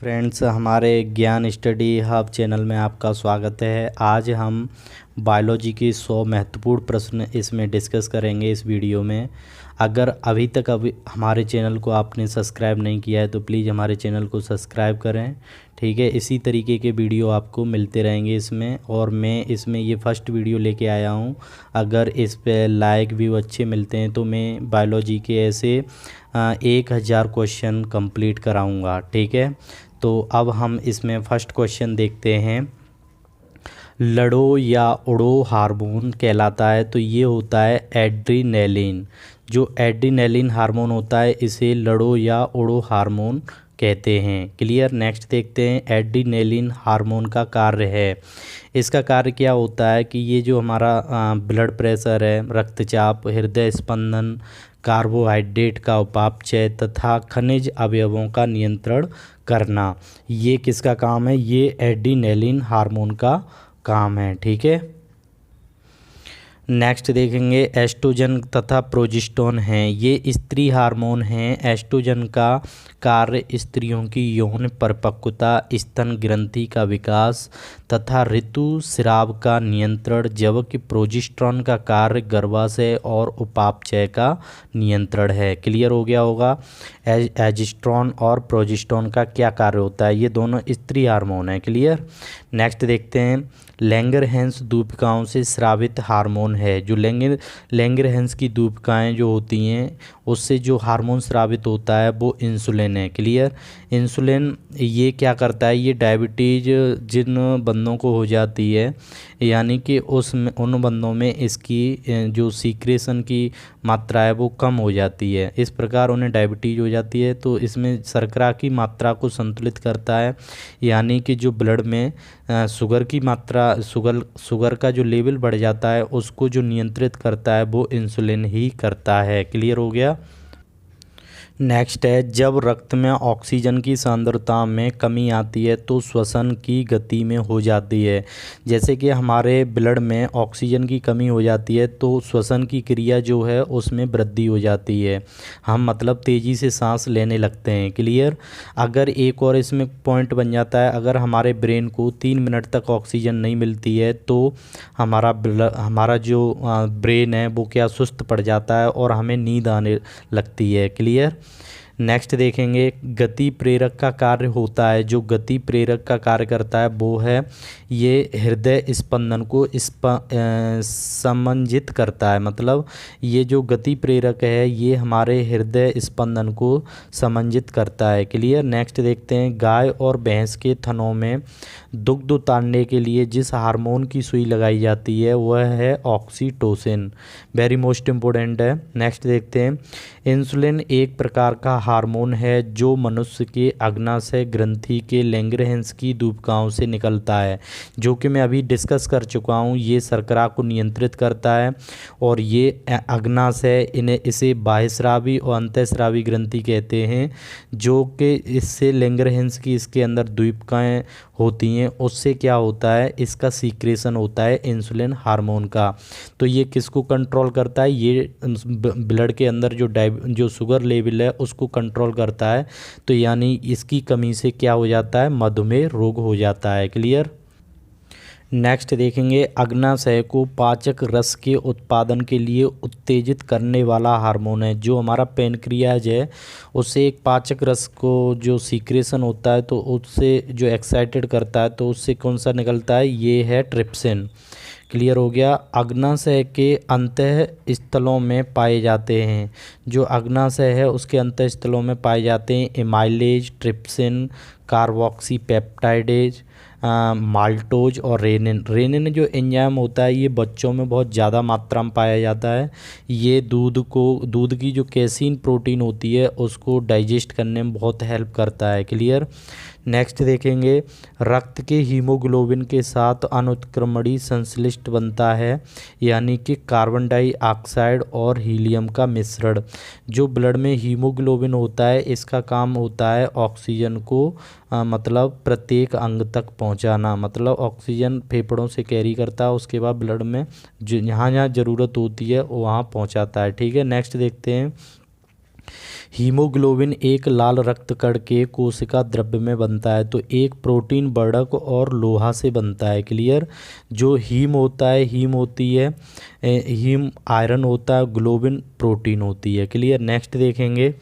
Friends, हमारे ज्ञान study hub channel में आपका स्वागत है। आज हम बायोलॉजी के 100 महत्वपूर्ण प्रश्न इसमें डिस्कस करेंगे इस वीडियो में। अगर अभी हमारे चैनल को आपने सब्सक्राइब नहीं किया है तो प्लीज़ हमारे चैनल को सब्सक्राइब करें, ठीक है। इसी तरीके के वीडियो आपको मिलते रहेंगे इसमें, और मैं इसमें ये फर्स्ट वीडियो लेके आया हूँ। अगर इस पे लाइक व्यू अच्छे मिलते हैं तो मैं बायोलॉजी के ऐसे 1000 क्वेश्चन कंप्लीट कराऊंगा, ठीक है। तो अब हम इसमें फ़र्स्ट क्वेश्चन देखते हैं। लड़ो या उड़ो हार्मोन कहलाता है, तो ये होता है एड्रीनलिन। जो एड्रीनलिन हार्मोन होता है इसे लड़ो या उड़ो हार्मोन कहते हैं। क्लियर। नेक्स्ट देखते हैं, एड्रीनलिन हार्मोन का कार्य है। इसका कार्य क्या होता है कि ये जो हमारा ब्लड प्रेशर है, रक्तचाप, हृदय स्पंदन, कार्बोहाइड्रेट का उपापचय तथा खनिज अवयवों का नियंत्रण करना, ये किसका काम है? ये एड्रीनलिन हार्मोन का काम है, ठीक है। नेक्स्ट देखेंगे, एस्ट्रोजन तथा प्रोजेस्टेरोन हैं, ये स्त्री हार्मोन हैं। एस्ट्रोजन का कार्य स्त्रियों की यौन परिपक्वता, स्तन ग्रंथि का विकास तथा ऋतुस्राव का नियंत्रण, जबकि प्रोजेस्टेरोन का कार्य गर्भाशय और उपापचय का नियंत्रण है। क्लियर हो गया होगा। एस्ट्रोजन और प्रोजेस्टेरोन का क्या कार्य होता है? ये दोनों स्त्री हार्मोन है। क्लियर। नेक्स्ट देखते हैं, लैंगरहैंस दूपिकाओं से स्रावित हार्मोन है। जो लैंगरहैंस की दूपिकाएँ जो होती हैं उससे जो हार्मोन स्रावित होता है वो इंसुलिन है। क्लियर। इंसुलिन ये क्या करता है? ये डायबिटीज़ जिन बंदों को हो जाती है, यानी कि उन बंदों में इसकी जो सीक्रेशन की मात्रा है वो कम हो जाती है। इस प्रकार उन्हें डायबिटीज़ हो जाती है, तो इसमें शर्करा की मात्रा को संतुलित करता है, यानी कि जो ब्लड में शुगर की मात्रा, शुगर का जो लेवल बढ़ जाता है उसको जो नियंत्रित करता है वो इंसुलिन ही करता है। क्लियर हो गया। नेक्स्ट है, जब रक्त में ऑक्सीजन की सांद्रता में कमी आती है तो श्वसन की गति में हो जाती है। जैसे कि हमारे ब्लड में ऑक्सीजन की कमी हो जाती है तो श्वसन की क्रिया जो है उसमें वृद्धि हो जाती है, हम मतलब तेज़ी से सांस लेने लगते हैं। क्लियर। अगर एक और इसमें पॉइंट बन जाता है, अगर हमारे ब्रेन को 3 मिनट तक ऑक्सीजन नहीं मिलती है तो हमारा जो ब्रेन है वो क्या सुस्त पड़ जाता है और हमें नींद आने लगती है। क्लियर। नेक्स्ट देखेंगे, गति प्रेरक का कार्य होता है। जो गति प्रेरक का कार्य करता है वो है ये हृदय स्पंदन को समंजित करता है, मतलब ये जो गति प्रेरक है ये हमारे हृदय स्पंदन को समंजित करता है। क्लियर। नेक्स्ट देखते हैं, गाय और भैंस के थनों में दुग्ध उतारने के लिए जिस हार्मोन की सुई लगाई जाती है वह है ऑक्सीटोसिन। वेरी मोस्ट इम्पोर्टेंट है। नेक्स्ट देखते हैं, इंसुलिन एक प्रकार का हार्मोन है जो मनुष्य के अग्नाशय ग्रंथि के लैंगरहैंस की दूपिकाओं से निकलता है, जो कि मैं अभी डिस्कस कर चुका हूँ। ये शर्करा को नियंत्रित करता है और ये अग्नाशय, इसे बाह्यस्रावी और अंतःस्रावी ग्रंथि कहते हैं, जो कि इससे लैंगरहैंस की इसके अंदर दूपिकाएँ होती हैं, उससे क्या होता है? इसका सीक्रेशन होता है इंसुलिन हार्मोन का। तो ये किसको कंट्रोल करता है? ये ब्लड के अंदर जो शुगर लेवल है उसको कंट्रोल करता है। तो यानी इसकी कमी से क्या हो जाता है? मधुमेह रोग हो जाता है। क्लियर। नेक्स्ट देखेंगे, अग्नाशय को पाचक रस के उत्पादन के लिए उत्तेजित करने वाला हार्मोन है। जो हमारा पेनक्रियाज है उससे एक पाचक रस को जो सीक्रेशन होता है तो उससे जो एक्साइटेड करता है, तो उससे कौन सा निकलता है? ये है ट्रिप्सिन। क्लियर हो गया। अग्नाशय के अंतः स्थलों में पाए जाते हैं, जो अग्नाशय है उसके अंतः स्थलों में पाए जाते हैं एमाइलेज, ट्रिप्सिन, कार्बोक्सीपेप्टाइडेज, माल्टोज और रेनिन जो एंजाइम होता है ये बच्चों में बहुत ज़्यादा मात्रा में पाया जाता है। ये दूध की जो कैसीन प्रोटीन होती है उसको डाइजेस्ट करने में बहुत हेल्प करता है। क्लियर। नेक्स्ट देखेंगे, रक्त के हीमोग्लोबिन के साथ अनुत्क्रमणीय संश्लिष्ट बनता है, यानी कि कार्बन डाइऑक्साइड और हीलियम का मिश्रण। जो ब्लड में हीमोग्लोबिन होता है इसका काम होता है ऑक्सीजन को मतलब प्रत्येक अंग तक पहुंचाना, मतलब ऑक्सीजन फेफड़ों से कैरी करता है, उसके बाद ब्लड में जहाँ जहाँ ज़रूरत होती है वहाँ पहुँचाता है। ठीक है। नेक्स्ट देखते हैं, हीमोग्लोबिन एक लाल रक्त कण के कोशिका द्रव्य में बनता है। तो एक प्रोटीन वर्णक और लोहा से बनता है। क्लियर। जो हीम होता है, हीम होती है, हीम आयरन होता है, ग्लोबिन प्रोटीन होती है। क्लियर। नेक्स्ट देखेंगे,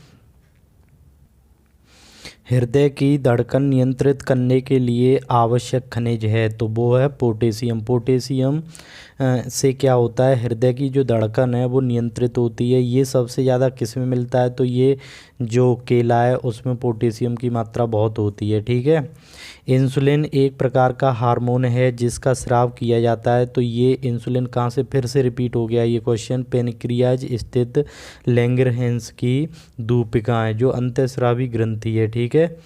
हृदय की धड़कन नियंत्रित करने के लिए आवश्यक खनिज है, तो वो है पोटेशियम। पोटेशियम से क्या होता है, हृदय की जो धड़कन है वो नियंत्रित होती है। ये सबसे ज़्यादा किस में मिलता है, तो ये जो केला है उसमें पोटेशियम की मात्रा बहुत होती है। ठीक है। इंसुलिन एक प्रकार का हार्मोन है जिसका स्राव किया जाता है। तो ये इंसुलिन कहाँ से फिर से रिपीट हो गया ये क्वेश्चन, पेनक्रियाज स्थित लैंगरहैंस की दूपिकाएँ जो अंतःस्रावी ग्रंथि है। ठीक है।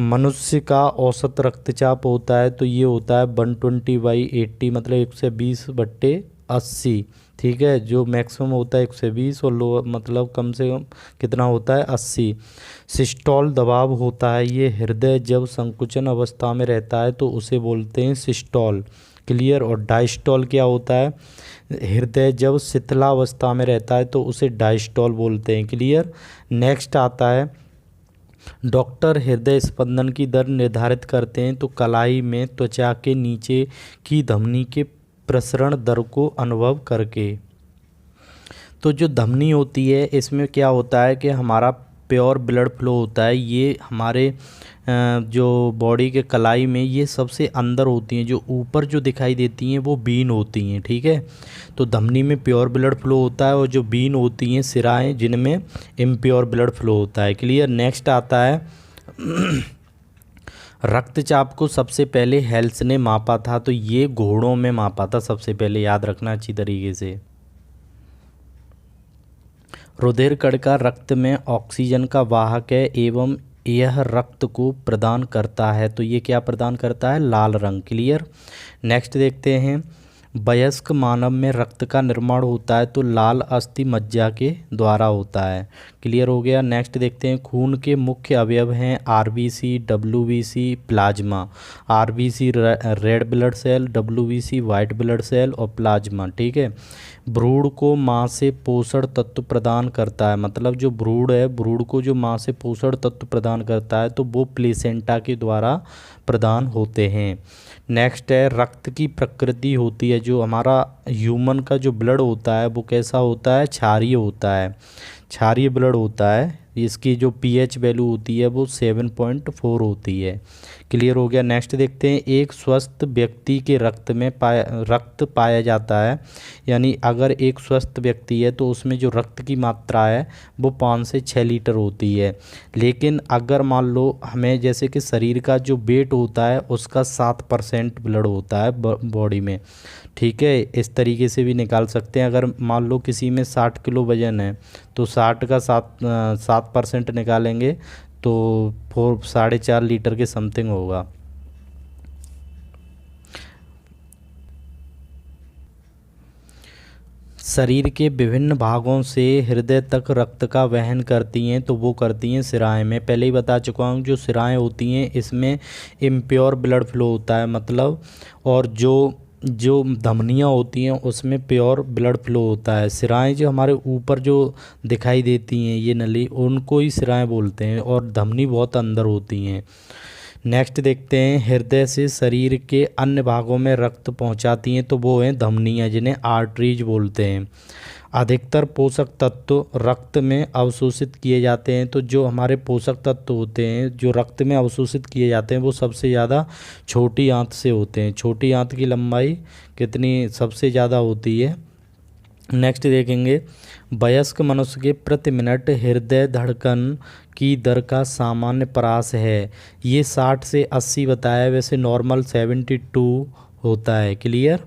मनुष्य का औसत रक्तचाप होता है, तो ये होता है 120/80, मतलब 120/80। ठीक है। जो मैक्सिमम होता है 120 और लो मतलब कम से कम कितना होता है 80। सिस्टोल दबाव होता है, ये हृदय जब संकुचन अवस्था में रहता है तो उसे बोलते हैं सिस्टोल। क्लियर। और डायस्टोल क्या होता है, हृदय जब शिथिलावस्था में रहता है तो उसे डायस्टोल बोलते हैं। क्लियर। नेक्स्ट आता है, डॉक्टर हृदय स्पंदन की दर निर्धारित करते हैं तो कलाई में त्वचा के नीचे की धमनी के प्रसरण दर को अनुभव करके। तो जो धमनी होती है इसमें क्या होता है कि हमारा प्योर ब्लड फ्लो होता है। ये हमारे जो बॉडी के कलाई में ये सबसे अंदर होती हैं, जो ऊपर जो दिखाई देती हैं वो बीन होती हैं। ठीक है। तो धमनी में प्योर ब्लड फ्लो होता है और जो बीन होती हैं सिराएं जिनमें इम्प्योर ब्लड फ्लो होता है। क्लियर। नेक्स्ट आता है, रक्तचाप को सबसे पहले हेल्स ने मापा था, तो ये घोड़ों में मापा था सबसे पहले, याद रखना अच्छी तरीके से। रुधिर कण का रक्त में ऑक्सीजन का वाहक है एवं यह रक्त को प्रदान करता है, तो ये क्या प्रदान करता है, लाल रंग। क्लियर। नेक्स्ट देखते हैं, वयस्क मानव में रक्त का निर्माण होता है तो लाल अस्थि मज्जा के द्वारा होता है। क्लियर हो गया। नेक्स्ट देखते हैं, खून के मुख्य अवयव हैं RBC, WBC, plasma. RBC red blood cell, WBC white blood cell और प्लाज्मा। ठीक है। भ्रूण को माँ से पोषण तत्व प्रदान करता है, मतलब जो भ्रूण है, भ्रूण को जो माँ से पोषण तत्व प्रदान करता है तो वो प्लेसेंटा के द्वारा प्रदान होते हैं। नेक्स्ट है, रक्त की प्रकृति होती है, जो हमारा ह्यूमन का जो ब्लड होता है वो कैसा होता है, क्षारीय होता है, क्षारीय ब्लड होता है। इसकी जो पीएच वैल्यू होती है वो 7.4 होती है। क्लियर हो गया। नेक्स्ट देखते हैं, एक स्वस्थ व्यक्ति के रक्त में रक्त पाया जाता है, यानी अगर एक स्वस्थ व्यक्ति है तो उसमें जो रक्त की मात्रा है वो 5 से 6 लीटर होती है। लेकिन अगर मान लो हमें जैसे कि शरीर का जो वेट होता है उसका 7% ब्लड होता है बॉडी में। ठीक है। इस तरीके से भी निकाल सकते हैं। अगर मान लो किसी में 60 किलो वजन है तो 60 का 7% निकालेंगे तो 4.5 लीटर के समथिंग होगा। शरीर के विभिन्न भागों से हृदय तक रक्त का वहन करती हैं, तो वो करती हैं सिराएं। मैं पहले ही बता चुका हूँ, जो सिराएं होती हैं इसमें इम्प्योर ब्लड फ्लो होता है, मतलब, और जो धमनियाँ होती हैं उसमें प्योर ब्लड फ्लो होता है। सिराएं जो हमारे ऊपर जो दिखाई देती हैं ये नली, उनको ही सिराएं बोलते हैं, और धमनी बहुत अंदर होती हैं। नेक्स्ट देखते हैं, हृदय से शरीर के अन्य भागों में रक्त पहुंचाती हैं, तो वो हैं धमनियाँ, जिन्हें आर्टरीज बोलते हैं। अधिकतर पोषक तत्व रक्त में अवशोषित किए जाते हैं, तो जो हमारे पोषक तत्व होते हैं जो रक्त में अवशोषित किए जाते हैं वो सबसे ज़्यादा छोटी आंत से होते हैं। छोटी आंत की लंबाई कितनी सबसे ज़्यादा होती है। नेक्स्ट देखेंगे, वयस्क मनुष्य के प्रति मिनट हृदय धड़कन की दर का सामान्य परास है, ये 60 से 80 बताया है, वैसे नॉर्मल 72 होता है। क्लियर।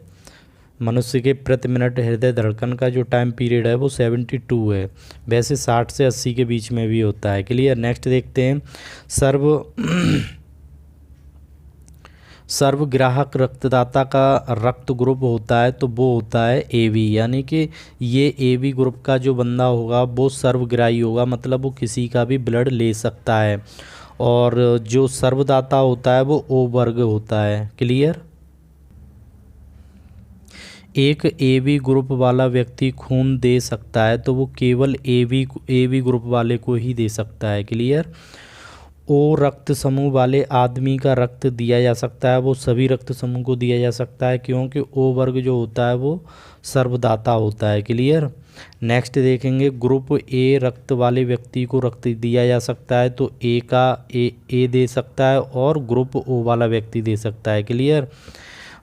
मनुष्य के प्रति मिनट हृदय धड़कन का जो टाइम पीरियड है वो 72 है, वैसे 60 से 80 के बीच में भी होता है। क्लियर। नेक्स्ट देखते हैं, सर्वग्राहक रक्तदाता का रक्त ग्रुप होता है, तो वो होता है एबी, यानी कि ये एबी ग्रुप का जो बंदा होगा वो सर्वग्राही होगा, मतलब वो किसी का भी ब्लड ले सकता है। और जो सर्वदाता होता है वो ओ वर्ग होता है। क्लियर। एक ए बी ग्रुप वाला व्यक्ति खून दे सकता है तो वो केवल ए बी ग्रुप वाले को ही दे सकता है। क्लियर। ओ रक्त समूह वाले आदमी का रक्त दिया जा सकता है, वो सभी रक्त समूह को दिया जा सकता है, क्योंकि ओ वर्ग जो होता है वो सर्वदाता होता है। क्लियर। नेक्स्ट देखेंगे, ग्रुप ए रक्त वाले व्यक्ति को रक्त दिया जा सकता है तो ए दे सकता है और ग्रुप ओ वाला व्यक्ति दे सकता है। क्लियर।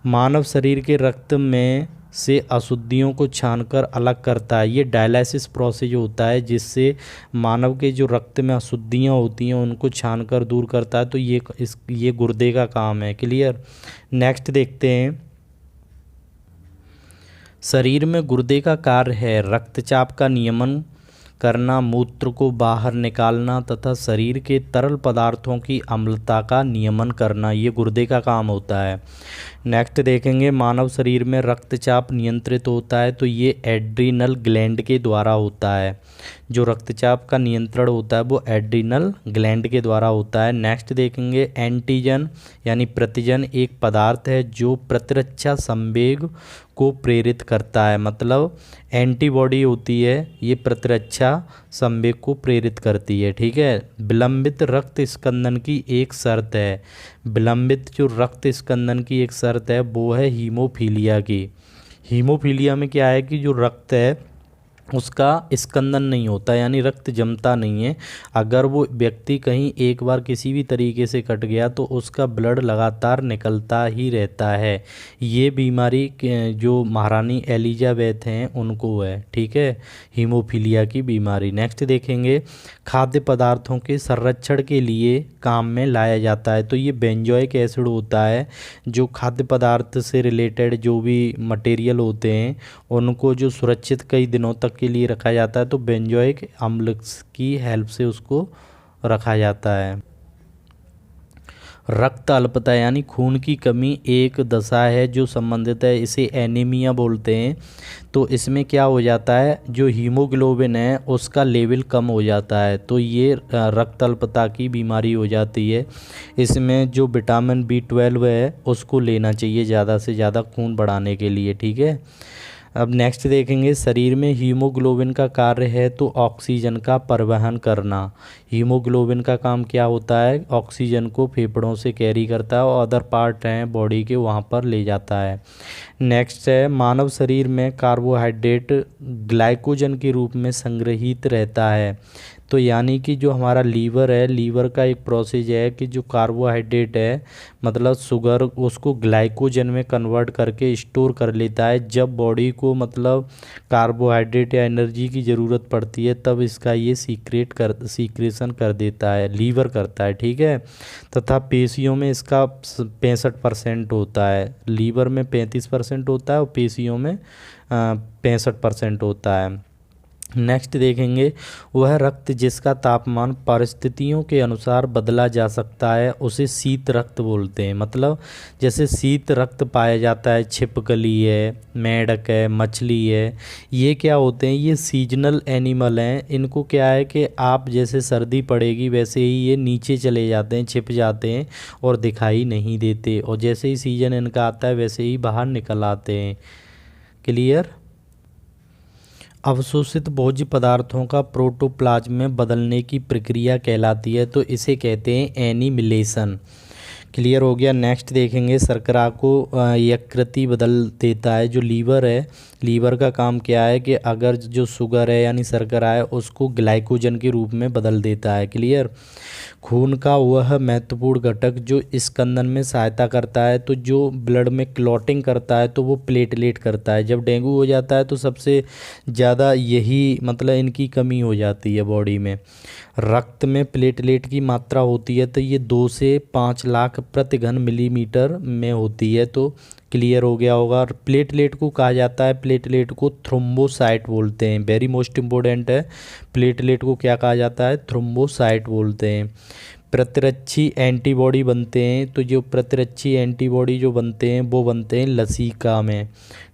मानव शरीर के रक्त में से अशुद्धियों को छानकर अलग करता है। ये डायलिसिस प्रोसेस होता है जिससे मानव के जो रक्त में अशुद्धियाँ होती हैं उनको छानकर दूर करता है, तो ये गुर्दे का काम है। क्लियर। नेक्स्ट देखते हैं, शरीर में गुर्दे का कार्य है रक्तचाप का नियमन करना, मूत्र को बाहर निकालना तथा शरीर के तरल पदार्थों की अम्लता का नियमन करना, ये गुर्दे का काम होता है। नेक्स्ट देखेंगे, मानव शरीर में रक्तचाप नियंत्रित होता है तो ये एड्रीनल ग्लैंड के द्वारा होता है। जो रक्तचाप का नियंत्रण होता है वो एड्रीनल ग्लैंड के द्वारा होता है। नेक्स्ट देखेंगे, एंटीजन यानी प्रतिजन एक पदार्थ है जो प्रतिरक्षा संवेग को प्रेरित करता है, मतलब एंटीबॉडी होती है, ये प्रतिरक्षा संवेग को प्रेरित करती है। ठीक है। विलंबित रक्त स्कंदन की एक शर्त है, विलंबित जो रक्त स्कंदन की एक शर्त है वो है हीमोफीलिया की। हीमोफीलिया में क्या है कि जो रक्त है उसका स्कंदन नहीं होता, यानी रक्त जमता नहीं है। अगर वो व्यक्ति कहीं एक बार किसी भी तरीके से कट गया तो उसका ब्लड लगातार निकलता ही रहता है। ये बीमारी जो महारानी एलिजाबेथ हैं उनको है। ठीक है, हीमोफीलिया की बीमारी। नेक्स्ट देखेंगे, खाद्य पदार्थों के संरक्षण के लिए काम में लाया जाता है तो ये बेंजोइक एसिड होता है जो खाद्य पदार्थ से रिलेटेड जो भी मटेरियल होते हैं उनको जो सुरक्षित कई दिनों तक के लिए रखा जाता है तो बेंजोइक अम्ल की हेल्प से उसको रखा जाता है। रक्त अल्पता यानी खून की कमी एक दशा है जो संबंधित है, इसे एनीमिया बोलते हैं। तो इसमें क्या हो जाता है, जो हीमोग्लोबिन है उसका लेवल कम हो जाता है तो ये रक्त अल्पता की बीमारी हो जाती है। इसमें जो विटामिन B12 है उसको लेना चाहिए ज़्यादा से ज़्यादा खून बढ़ाने के लिए। ठीक है। अब नेक्स्ट देखेंगे, शरीर में हीमोग्लोबिन का कार्य है तो ऑक्सीजन का परिवहन करना। हीमोग्लोबिन का काम क्या होता है, ऑक्सीजन को फेफड़ों से कैरी करता है और अदर पार्ट हैं बॉडी के वहाँ पर ले जाता है। नेक्स्ट है, मानव शरीर में कार्बोहाइड्रेट ग्लाइकोजन के रूप में संग्रहित रहता है। तो यानी कि जो हमारा लीवर है, लीवर का एक प्रोसेस है कि जो कार्बोहाइड्रेट है मतलब शुगर उसको ग्लाइकोजन में कन्वर्ट करके स्टोर कर लेता है। जब बॉडी को मतलब कार्बोहाइड्रेट या एनर्जी की ज़रूरत पड़ती है तब इसका ये सीक्रेशन कर देता है, लीवर करता है। ठीक है। तथा पेशियों में इसका 65% होता है, लीवर में 35% होता है और पेशियों में 65% होता है। नेक्स्ट देखेंगे, वह रक्त जिसका तापमान परिस्थितियों के अनुसार बदला जा सकता है उसे शीत रक्त बोलते हैं। मतलब जैसे शीत रक्त पाया जाता है, छिपकली है, मेंढक है, मछली है, ये क्या होते हैं, ये सीजनल एनिमल हैं। इनको क्या है कि आप जैसे सर्दी पड़ेगी वैसे ही ये नीचे चले जाते हैं, छिप जाते हैं और दिखाई नहीं देते, और जैसे ही सीजन इनका आता है वैसे ही बाहर निकल आते हैं। क्लियर। अवशोषित भोज्य पदार्थों का प्रोटोप्लाज्म में बदलने की प्रक्रिया कहलाती है तो इसे कहते हैं एनिमिलेशन। क्लियर हो गया। नेक्स्ट देखेंगे, शर्करा को यकृति बदल देता है। जो लीवर है, लीवर का काम क्या है कि अगर जो शुगर है यानी शर्करा है उसको ग्लाइकोजन के रूप में बदल देता है। क्लियर। खून का वह महत्वपूर्ण घटक जो स्कंदन में सहायता करता है, तो जो ब्लड में क्लॉटिंग करता है तो वो प्लेटलेट करता है। जब डेंगू हो जाता है तो सबसे ज़्यादा यही मतलब इनकी कमी हो जाती है बॉडी में। रक्त में प्लेटलेट की मात्रा होती है तो ये 2 से 5 लाख प्रति घन मिलीमीटर में होती है। तो क्लियर हो गया होगा। प्लेटलेट को कहा जाता है, प्लेटलेट को थ्रोम्बोसाइट बोलते हैं। वेरी मोस्ट इम्पोर्टेंट है, प्लेटलेट को क्या कहा जाता है, थ्रोम्बोसाइट बोलते हैं। प्रतिरक्षी एंटीबॉडी बनते हैं, तो जो प्रतिरक्षी एंटीबॉडी जो बनते हैं वो बनते हैं लसीका में।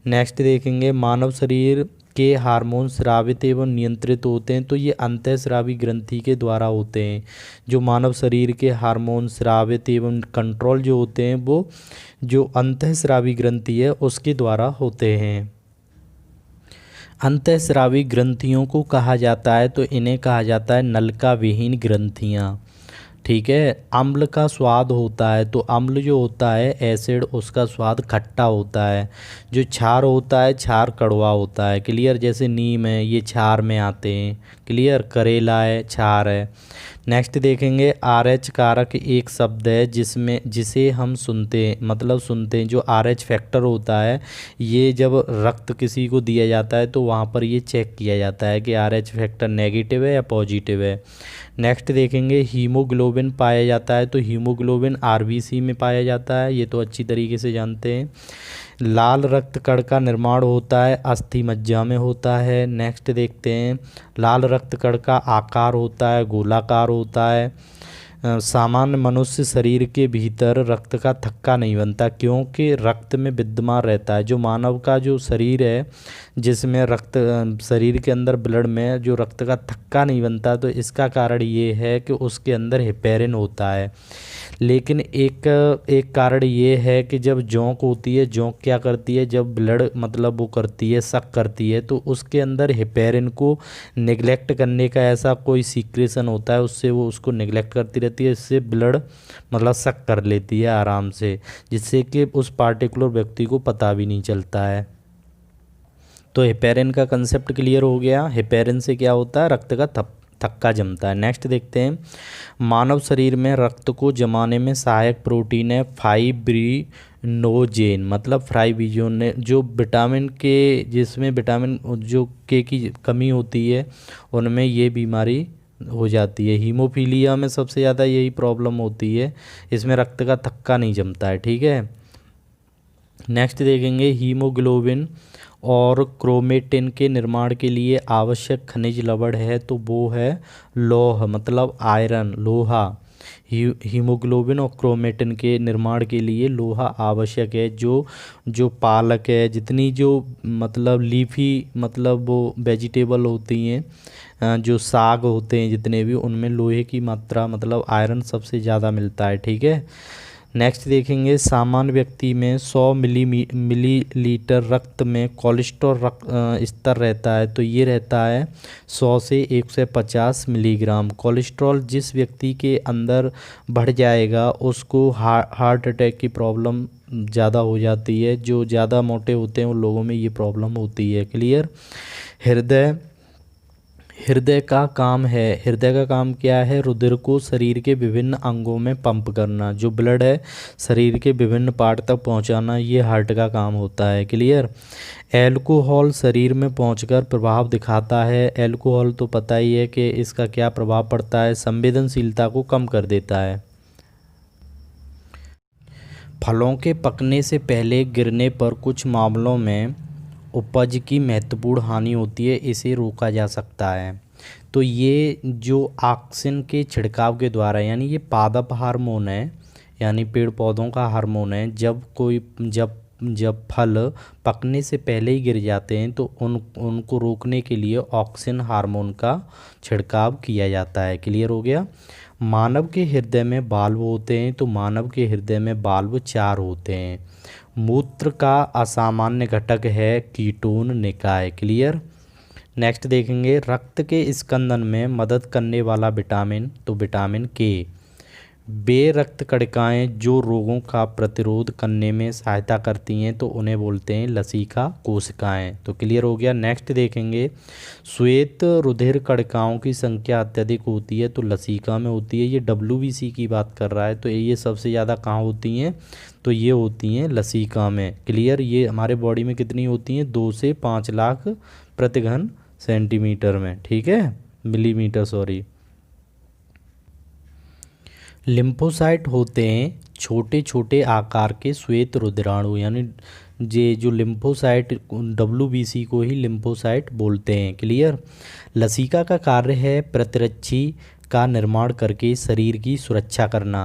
नेक्स्ट देखेंगे, मानव शरीर के हार्मोन स्रावित एवं नियंत्रित होते हैं, तो ये अंतःस्रावी ग्रंथि के द्वारा होते हैं। जो मानव शरीर के हार्मोन स्रावित एवं कंट्रोल जो होते हैं वो जो अंतःस्रावी ग्रंथि है उसके द्वारा होते हैं। अंतःस्रावी ग्रंथियों को कहा जाता है तो इन्हें कहा जाता है नलिका विहीन ग्रंथियाँ। ठीक है। अम्ल का स्वाद होता है तो अम्ल जो होता है एसिड, उसका स्वाद खट्टा होता है। जो क्षार होता है क्षार कड़वा होता है। क्लियर। जैसे नीम है ये क्षार में आते हैं। क्लियर। करेला है क्षार है। नेक्स्ट देखेंगे RH कारक एक शब्द है जिसे हम सुनते हैं जो RH फैक्टर होता है, ये जब रक्त किसी को दिया जाता है तो वहाँ पर ये चेक किया जाता है कि RH फैक्टर नेगेटिव है या पॉजिटिव है। नेक्स्ट देखेंगे हीमोग्लोबिन पाया जाता है तो हीमोग्लोबिन RBC में पाया जाता है, ये तो अच्छी तरीके से जानते हैं। लाल रक्त कण का निर्माण होता है अस्थि मज्जा में होता है। नेक्स्ट देखते हैं लाल रक्त कण का आकार होता है गोलाकार होता है। सामान्य मनुष्य शरीर के भीतर रक्त का थक्का नहीं बनता क्योंकि रक्त में विद्यमान रहता है। जो मानव का जो शरीर है जिसमें रक्त शरीर के अंदर ब्लड में जो रक्त का थक्का नहीं बनता, तो इसका कारण ये है कि उसके अंदर हेपेरिन होता है। लेकिन एक कारण ये है कि जब जोंक होती है, जोंक क्या करती है, जब ब्लड वो करती है सक करती है, तो उसके अंदर हेपेरिन को निगलेक्ट करने का ऐसा कोई सीक्रेशन होता है, उससे वो उसको निगलेक्ट करती रहती है, इससे ब्लड सक कर लेती है आराम से, जिससे कि उस पार्टिकुलर व्यक्ति को पता भी नहीं चलता है। तो हेपेरिन का कंसेप्ट क्लियर हो गया। हेपेरिन से क्या होता है, रक्त का थक्का जमता है। नेक्स्ट देखते हैं मानव शरीर में रक्त को जमाने में सहायक प्रोटीन है फाइब्रिनोजेन, फाइब्रिनोजेन जो विटामिन के, जिसमें विटामिन जो के की कमी होती है उनमें ये बीमारी हो जाती है। हीमोफीलिया में सबसे ज़्यादा यही प्रॉब्लम होती है, इसमें रक्त का थक्का नहीं जमता है। ठीक है। नेक्स्ट देखेंगे हीमोग्लोबिन और क्रोमेटिन के निर्माण के लिए आवश्यक खनिज लवण है तो वो है लौह, आयरन, लोहा। हीमोग्लोबिन और क्रोमेटिन के निर्माण के लिए लोहा आवश्यक है। जो पालक है, जितनी जो लीफी वो वेजिटेबल होती हैं, जो साग होते हैं जितने भी, उनमें लोहे की मात्रा आयरन सबसे ज़्यादा मिलता है। ठीक है। नेक्स्ट देखेंगे सामान्य व्यक्ति में 100 मिलीलीटर रक्त में कोलेस्ट्रॉल स्तर रहता है तो ये रहता है 100 से 150 मिलीग्राम। कोलेस्ट्रॉल जिस व्यक्ति के अंदर बढ़ जाएगा उसको हार्ट अटैक की प्रॉब्लम ज़्यादा हो जाती है। जो ज़्यादा मोटे होते हैं उन लोगों में ये प्रॉब्लम होती है। क्लियर। हृदय का काम क्या है, रुधिर को शरीर के विभिन्न अंगों में पंप करना। जो ब्लड है शरीर के विभिन्न पार्ट तक पहुंचाना, ये हार्ट का काम होता है। क्लियर। एल्कोहल शरीर में पहुंचकर प्रभाव दिखाता है। एल्कोहल तो पता ही है कि इसका क्या प्रभाव पड़ता है, संवेदनशीलता को कम कर देता है। फलों के पकने से पहले गिरने पर कुछ मामलों में उपज की महत्वपूर्ण हानि होती है, इसे रोका जा सकता है। तो ये जो ऑक्सिन के छिड़काव के द्वारा, यानी ये पादप हार्मोन है, यानी पेड़ पौधों का हार्मोन है। जब फल पकने से पहले ही गिर जाते हैं तो उनको रोकने के लिए ऑक्सिन हार्मोन का छिड़काव किया जाता है। क्लियर हो गया। मानव के हृदय में वाल्व होते हैं तो मानव के हृदय में वाल्व 4 होते हैं। मूत्र का असामान्य घटक है कीटोन निकाय। क्लियर। नेक्स्ट देखेंगे रक्त के स्कंदन में मदद करने वाला विटामिन, तो विटामिन के। वे रक्त कणिकाएँ जो रोगों का प्रतिरोध करने में सहायता करती हैं तो उन्हें बोलते हैं लसिका कोशिकाएँ। तो क्लियर हो गया। नेक्स्ट देखेंगे श्वेत रुधिर कणिकाओं की संख्या अत्यधिक होती है तो लसिका में होती है। ये WBC की बात कर रहा है, तो ये सबसे ज़्यादा कहाँ होती हैं, तो ये होती हैं लसिका में। क्लियर। ये हमारे बॉडी में कितनी होती हैं, 2 से 5 लाख प्रति घन सेंटीमीटर में। ठीक है, मिलीमीटर सॉरी। लिम्फोसाइट होते हैं छोटे छोटे आकार के श्वेत रुधिराणु, यानी ये जो लिम्फोसाइट, WBC को ही लिम्फोसाइट बोलते हैं। क्लियर। लसिका का कार्य है प्रतिरक्षी का निर्माण करके शरीर की सुरक्षा करना।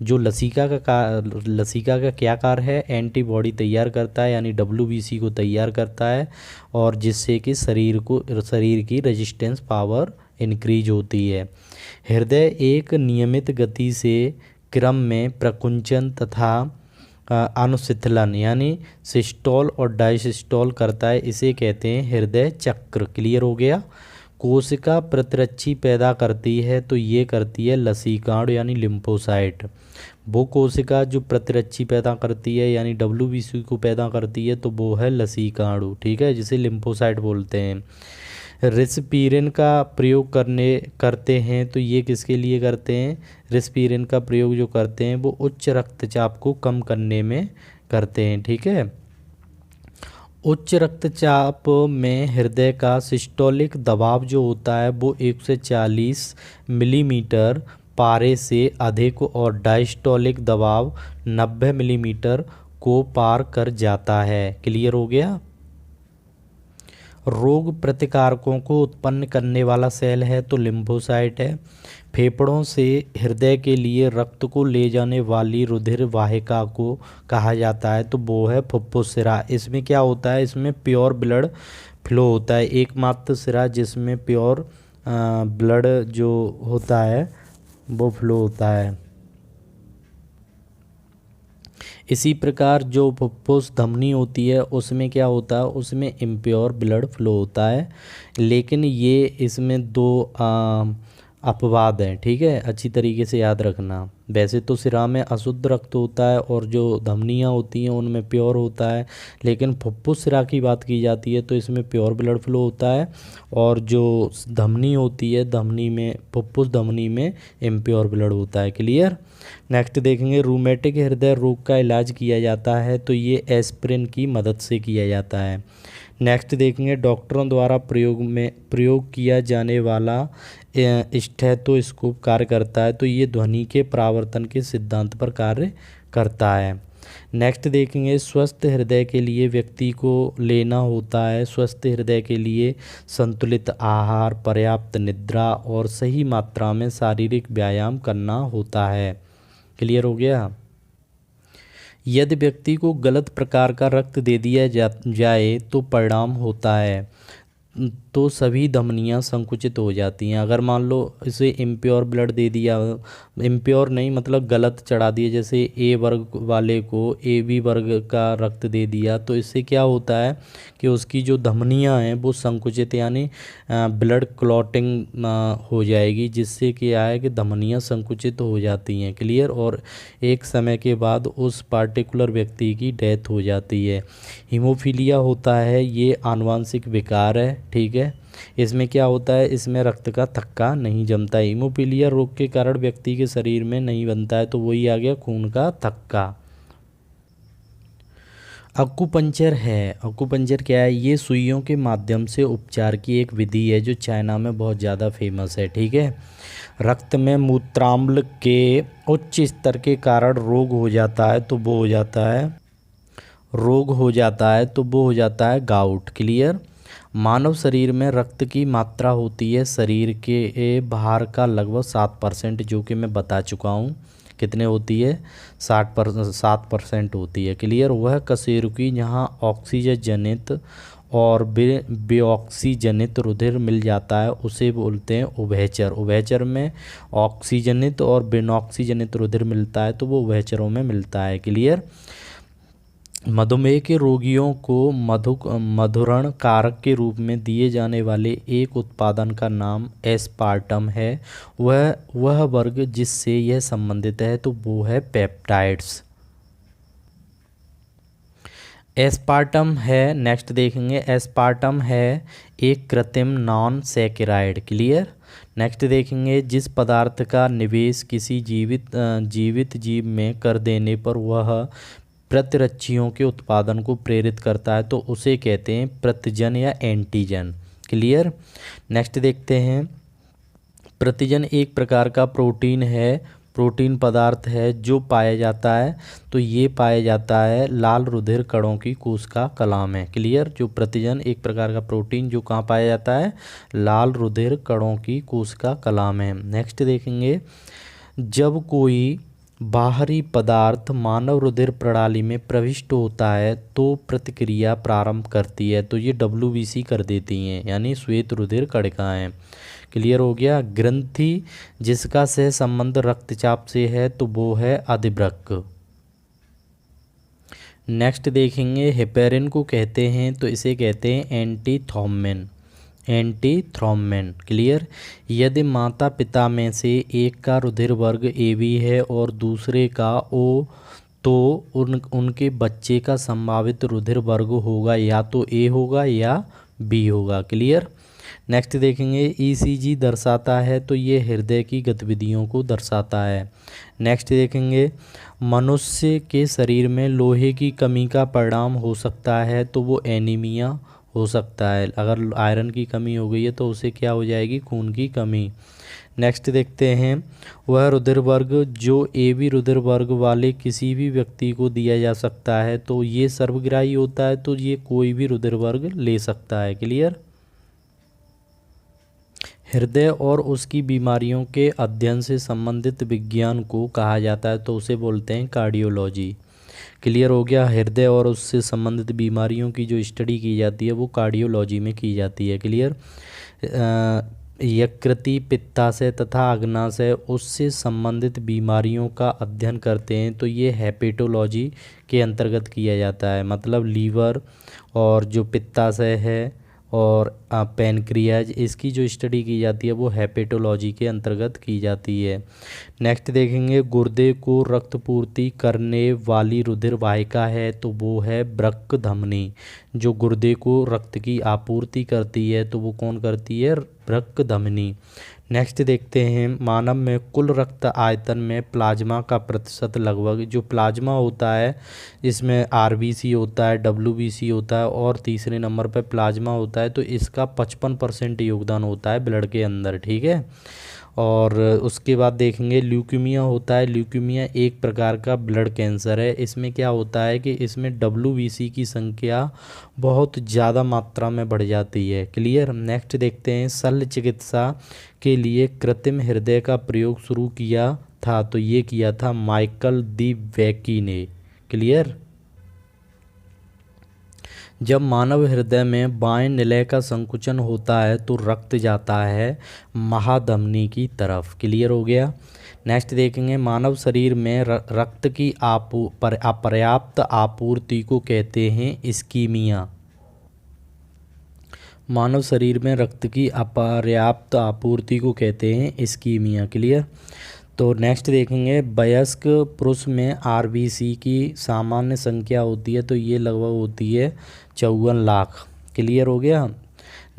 जो लसिका का क्या कार्य है, एंटीबॉडी तैयार करता है यानी WBC को तैयार करता है, और जिससे कि शरीर की रेजिस्टेंस पावर इंक्रीज होती है। हृदय एक नियमित गति से क्रम में प्रकुंचन तथा अनुशीतलन यानी सिस्टोल और डायसिस्टोल करता है, इसे कहते हैं हृदय चक्र। क्लियर हो गया। कोशिका प्रतिरक्षी पैदा करती है तो ये करती है लसीकाणु यानी लिम्फोसाइट। वो कोशिका जो प्रतिरक्षी पैदा करती है यानी WBC को पैदा करती है तो वो है लसीकाणु, ठीक है, जिसे लिम्फोसाइट बोलते हैं। रिस्पीरिन का प्रयोग करते हैं तो ये किसके लिए करते हैं, रिस्पीरिन का प्रयोग जो करते हैं वो उच्च रक्तचाप को कम करने में करते हैं, ठीक है। उच्च रक्तचाप में हृदय का सिस्टोलिक दबाव जो होता है वो 140 मिलीमीटर पारे से अधिक और डायस्टोलिक दबाव 90 मिलीमीटर को पार कर जाता है। क्लियर हो गया। रोग प्रतिकारकों को उत्पन्न करने वाला सेल है तो लिम्फोसाइट है। फेफड़ों से हृदय के लिए रक्त को ले जाने वाली रुधिर वाहिका को कहा जाता है तो वो है फुफ्फुस सिरा। इसमें क्या होता है, इसमें प्योर ब्लड फ्लो होता है, एकमात्र सिरा जिसमें प्योर ब्लड जो होता है वो फ्लो होता है। इसी प्रकार जो फुफ्फुस धमनी होती है उसमें क्या होता है, उसमें इम्प्योर ब्लड फ्लो होता है। लेकिन ये इसमें दो अपवाद हैं, ठीक है, अच्छी तरीके से याद रखना। वैसे तो सिरा में अशुद्ध रक्त होता है और जो धमनियाँ होती हैं उनमें प्योर होता है, लेकिन फुफ्फुस सिरा की बात की जाती है तो इसमें प्योर ब्लड फ्लो होता है, और जो धमनी होती है धमनी में, फुफ्फुस धमनी में इम्प्योर ब्लड होता है। क्लियर। नेक्स्ट देखेंगे, रूमेटिक हृदय रोग का इलाज किया जाता है तो ये एस्पिरिन की मदद से किया जाता है। नेक्स्ट देखेंगे, डॉक्टरों द्वारा प्रयोग किया जाने वाला स्टेथोस्कोप कार्य करता है तो ये ध्वनि के परावर्तन के सिद्धांत पर कार्य करता है। नेक्स्ट देखेंगे, स्वस्थ हृदय के लिए व्यक्ति को लेना होता है, स्वस्थ हृदय के लिए संतुलित आहार, पर्याप्त निद्रा और सही मात्रा में शारीरिक व्यायाम करना होता है। क्लियर हो गया। यदि व्यक्ति को गलत प्रकार का रक्त दे दिया जाए तो परिणाम होता है तो सभी धमनियां संकुचित हो जाती हैं। अगर मान लो इसे इम्प्योर ब्लड दे दिया, इम्प्योर नहीं मतलब गलत चढ़ा दिया, जैसे A वर्ग वाले को AB वर्ग का रक्त दे दिया तो इससे क्या होता है कि उसकी जो धमनियां हैं वो संकुचित यानी ब्लड क्लॉटिंग हो जाएगी, जिससे क्या है कि धमनियां संकुचित हो जाती हैं। क्लियर। और एक समय के बाद उस पार्टिकुलर व्यक्ति की डेथ हो जाती है। हीमोफीलिया होता है, ये आनुवांशिक विकार है, ठीक है। इसमें क्या होता है, इसमें रक्त का थक्का नहीं जमता है। हीमोफीलिया रोग के कारण व्यक्ति के शरीर में नहीं बनता है तो वही आ गया खून का थक्का। अक्यूपंक्चर है, अक्यूपंक्चर क्या है, ये सुइयों के माध्यम से उपचार की एक विधि है जो चाइना में बहुत ज़्यादा फेमस है, ठीक है। रक्त में मूत्राम्ल के उच्च स्तर के कारण रोग हो जाता है तो वो हो जाता है गाउट। क्लियर। मानव शरीर में रक्त की मात्रा होती है शरीर के बाहर का लगभग 7%, जो कि मैं बता चुका हूँ कितने होती है, 7% होती है। क्लियर। वह कशेरुकी जहाँ ऑक्सीजन जनित और बेऑक्सीजनित रुधिर मिल जाता है उसे बोलते हैं उभयचर। उभयचर में ऑक्सीजनित और बिनऑक्सीजनित रुधिर मिलता है तो वो उभयचरों में मिलता है। क्लियर। मधुमेह के रोगियों को मधुरण कारक के रूप में दिए जाने वाले एक उत्पादन का नाम एस्पार्टम है। वह वर्ग जिससे यह संबंधित है तो वो है पेप्टाइड्स। एस्पार्टम है, नेक्स्ट देखेंगे, एस्पार्टम है एक कृत्रिम नॉन सैकेराइड। क्लियर। नेक्स्ट देखेंगे, जिस पदार्थ का निवेश किसी जीवित जीव में कर देने पर वह प्रतिरक्षियों के उत्पादन को प्रेरित करता है तो उसे कहते हैं प्रतिजन या एंटीजन। क्लियर। नेक्स्ट देखते हैं, प्रतिजन एक प्रकार का प्रोटीन है प्रोटीन पदार्थ है जो पाया जाता है, तो ये पाया जाता है लाल रुधिर कणों की कोशिका कला में। क्लियर। जो प्रतिजन एक प्रकार का प्रोटीन जो कहाँ पाया जाता है, लाल रुधिर कणों की कोशिका कला में। नेक्स्ट देखेंगे, जब कोई बाहरी पदार्थ मानव रुधिर प्रणाली में प्रविष्ट होता है तो प्रतिक्रिया प्रारंभ करती है, तो ये WBC कर देती हैं, यानी श्वेत रुधिर कणिकाएं। क्लियर हो गया। ग्रंथि जिसका सह संबंध रक्तचाप से है तो वो है अधिवृक्क। नेक्स्ट देखेंगे, हेपेरिन को कहते हैं तो इसे कहते हैं एंटीथ्रोम्बिन। एंटीथ्रोम्बिन। क्लियर। यदि माता पिता में से एक का रुधिर वर्ग AB है और दूसरे का O, तो उनके बच्चे का संभावित रुधिर वर्ग होगा या तो A होगा या B होगा। क्लियर। नेक्स्ट देखेंगे, ECG दर्शाता है तो ये हृदय की गतिविधियों को दर्शाता है। नेक्स्ट देखेंगे, मनुष्य के शरीर में लोहे की कमी का परिणाम हो सकता है तो वो एनीमिया हो सकता है। अगर आयरन की कमी हो गई है तो उसे क्या हो जाएगी, खून की कमी। नेक्स्ट देखते हैं, वह रुधिर वर्ग जो AB रुधिर वर्ग वाले किसी भी व्यक्ति को दिया जा सकता है तो ये सर्वग्राही होता है, तो ये कोई भी रुधिर वर्ग ले सकता है। क्लियर। हृदय और उसकी बीमारियों के अध्ययन से संबंधित विज्ञान को कहा जाता है तो उसे बोलते हैं कार्डियोलॉजी। क्लियर हो गया। हृदय और उससे संबंधित बीमारियों की जो स्टडी की जाती है वो कार्डियोलॉजी में की जाती है। क्लियर। यकृति, पित्ताशय तथा अग्नाशय उससे संबंधित बीमारियों का अध्ययन करते हैं तो ये हेपेटोलॉजी के अंतर्गत किया जाता है। मतलब लीवर और जो पित्ताशय है और पैनक्रियाज, इसकी जो स्टडी की जाती है वो हेपेटोलॉजी के अंतर्गत की जाती है। नेक्स्ट देखेंगे, गुर्दे को रक्त पूर्ति करने वाली रुधिर वाहिका है तो वो है वृक्क धमनी। जो गुर्दे को रक्त की आपूर्ति करती है तो वो कौन करती है, वृक्क धमनी। नेक्स्ट देखते हैं, मानव में कुल रक्त आयतन में प्लाज्मा का प्रतिशत लगभग, जो प्लाज्मा होता है इसमें RBC होता है, WBC होता है और तीसरे नंबर पर प्लाज्मा होता है, तो इसका 55% योगदान होता है ब्लड के अंदर। ठीक है। और उसके बाद देखेंगे, ल्यूकीमिया होता है। ल्यूकीमिया एक प्रकार का ब्लड कैंसर है। इसमें क्या होता है कि इसमें WBC की संख्या बहुत ज़्यादा मात्रा में बढ़ जाती है। क्लियर। नेक्स्ट देखते हैं, शल्य चिकित्सा के लिए कृत्रिम हृदय का प्रयोग शुरू किया था तो ये किया था माइकल दी वेकी ने। क्लियर। जब मानव हृदय में बाएं निलय का संकुचन होता है तो रक्त जाता है महाधमनी की तरफ। क्लियर हो गया। नेक्स्ट देखेंगे, मानव शरीर में रक्त की अपर्याप्त आपूर्ति को कहते हैं इस्कीमिया। मानव शरीर में रक्त की अपर्याप्त आपूर्ति को कहते हैं इस्कीमिया। क्लियर। तो नेक्स्ट देखेंगे, वयस्क पुरुष में RBC की सामान्य संख्या होती है तो ये लगभग होती है 54 लाख। क्लियर हो गया।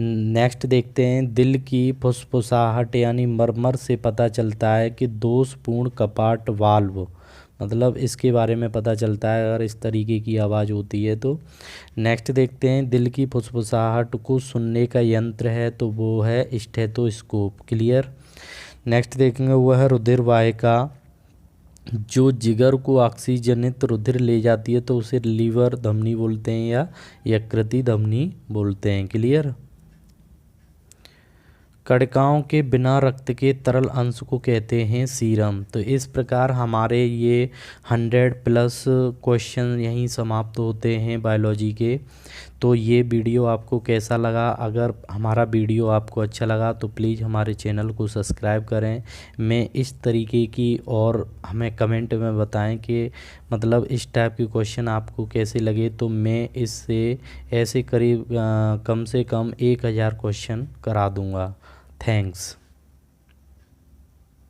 नेक्स्ट देखते हैं, दिल की फुसफुसाहट यानी मरमर से पता चलता है कि दोषपूर्ण कपाट वाल्व, मतलब इसके बारे में पता चलता है अगर इस तरीके की आवाज़ होती है तो। नेक्स्ट देखते हैं, दिल की फुसफुसाहट को सुनने का यंत्र है तो वो है स्टेथोस्कोप। क्लियर। नेक्स्ट देखेंगे, वह रुधिर वाहिका जो जिगर को ऑक्सीजनित रुधिर ले जाती है तो उसे लीवर धमनी बोलते हैं या यकृति धमनी बोलते हैं। क्लियर। कणिकाओं के बिना रक्त के तरल अंश को कहते हैं सीरम। तो इस प्रकार हमारे ये 100+ क्वेश्चन यहीं समाप्त होते हैं बायोलॉजी के। तो ये वीडियो आपको कैसा लगा? अगर हमारा वीडियो आपको अच्छा लगा तो प्लीज़ हमारे चैनल को सब्सक्राइब करें। मैं इस तरीके की और हमें कमेंट में बताएं कि मतलब इस टाइप के क्वेश्चन आपको कैसे लगे, तो मैं इससे ऐसे करीब कम से कम 1000 क्वेश्चन करा दूंगा। थैंक्स।